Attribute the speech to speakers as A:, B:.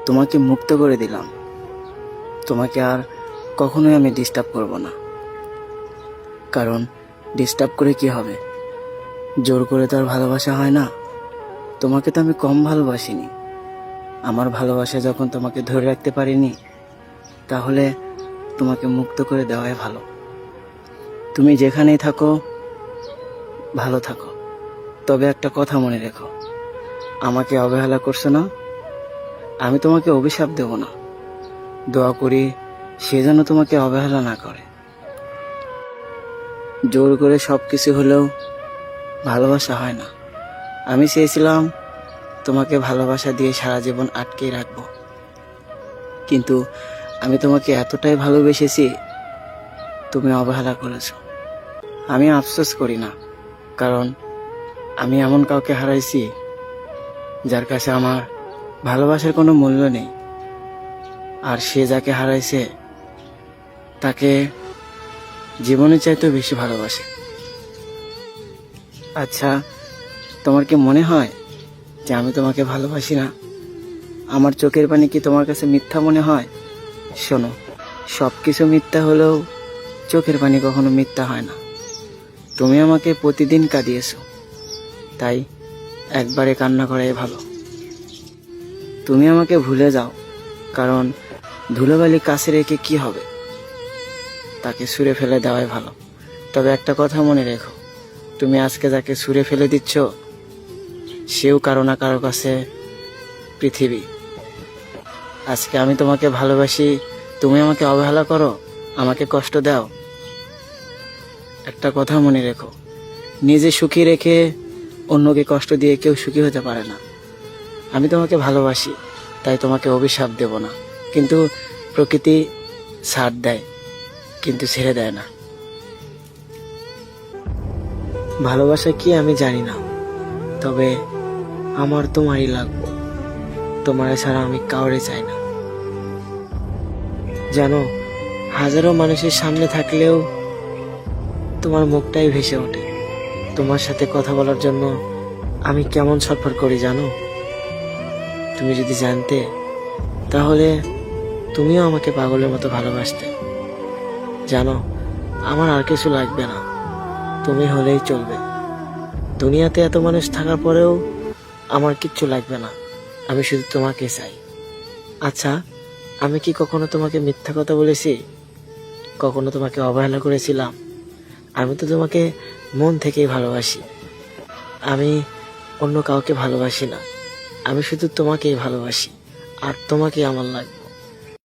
A: তোমাকে মুক্ত করে দিলাম। তোমাকে আর কখনোই আমি ডিস্টার্ব করব না, কারণ ডিস্টার্ব করে কি হবে? জোর করে তো আর ভালোবাসা হয় না। তোমাকে তো আমি কম ভালোবাসিনি। আমার ভালোবাসা যখন তোমাকে ধরে রাখতে পারিনি, তাহলে তোমাকে মুক্ত করে দেওয়াই ভালো। তুমি যেখানেই থাকো ভালো থাকো, তবে একটা কথা মনে রেখো, আমাকে অবহেলা করছো না, আমি তোমাকে অভিশাপ দেব না। দোয়া করি সে যেন তোমাকে অবহেলা না করে। জোর করে সব কিছু হলেও ভালোবাসা হয় না। আমি চেয়েছিলাম তোমাকে ভালোবাসা দিয়ে সারা জীবন আটকেই রাখবো, কিন্তু আমি তোমাকে এতটাই ভালোবেসেছি, তুমি অবহেলা করেছো। আমি আফসোস করি না, কারণ আমি এমন কাউকে হারাইছি যার কাছে আমার ভালোবাসার কোনো মূল্য নেই, আর সে যাকে হারাইছে তাকে জীবনের চাইতেও বেশি ভালোবাসে। আচ্ছা, তোমার কি মনে হয় যে আমি তোমাকে ভালোবাসি না? আমার চোখের পানি কি তোমার কাছে মিথ্যা মনে হয়? শোনো, সব কিছু মিথ্যা হলেও চোখের পানি কখনো মিথ্যা হয় না। তুমি আমাকে প্রতিদিন কাঁদিয়েছো, তাই একবারে কান্না করাই ভালো। তুমি আমাকে ভুলে যাও, কারণ ধুলোবালি কাছে রেখে কি হবে? তাকে ছুঁড়ে ফেলে দেওয়াই ভালো। তবে একটা কথা মনে রেখো, তুমি আজকে যাকে ছুঁড়ে ফেলে দিচ্ছ, সেও কারো না কারো কাছে পৃথিবী। আজকে আমি তোমাকে ভালোবাসি, তুমি আমাকে অবহেলা করো, আমাকে কষ্ট দাও। একটা কথা মনে রেখো, নিজে সুখী রেখে অন্যকে কষ্ট দিয়ে কেউ সুখী হতে পারে না। আমি তোমাকে ভালোবাসি, তাই তোমাকে অভিশাপ দেব না, কিন্তু প্রকৃতি ছাড় দেয়, কিন্তু ছেড়ে দেয় না। ভালোবাসা কি আমি জানি না, তবে আমার তোমারই লাগবে। তোমার ছাড়া আমি কাউরে চাই না। জানো, হাজারো মানুষের সামনে থাকলেও তোমার মুখটাই ভেসে ওঠে। তোমার সাথে কথা বলার জন্য আমি কেমন ছটফট করি জানো? তুমি যদি জানতে, তাহলে তুমিও আমাকে পাগলের মতো ভালোবাসতে। জানো, আমার আর কিছু লাগবে না, তুমি হলেই চলবে। দুনিয়াতে এত মানুষ থাকার পরেও আমার কিচ্ছু লাগবে না, আমি শুধু তোমাকে চাই। আচ্ছা, আমি কি কখনো তোমাকে মিথ্যা কথা বলেছি? কখনো তোমাকে অবহেলা করেছিলাম? আমি তো তোমাকে মন থেকেই ভালোবাসি। আমি অন্য কাউকে ভালোবাসি না, আমি শুধু তোমাকেই ভালোবাসি, আর তোমাকেই আমার লাগবে।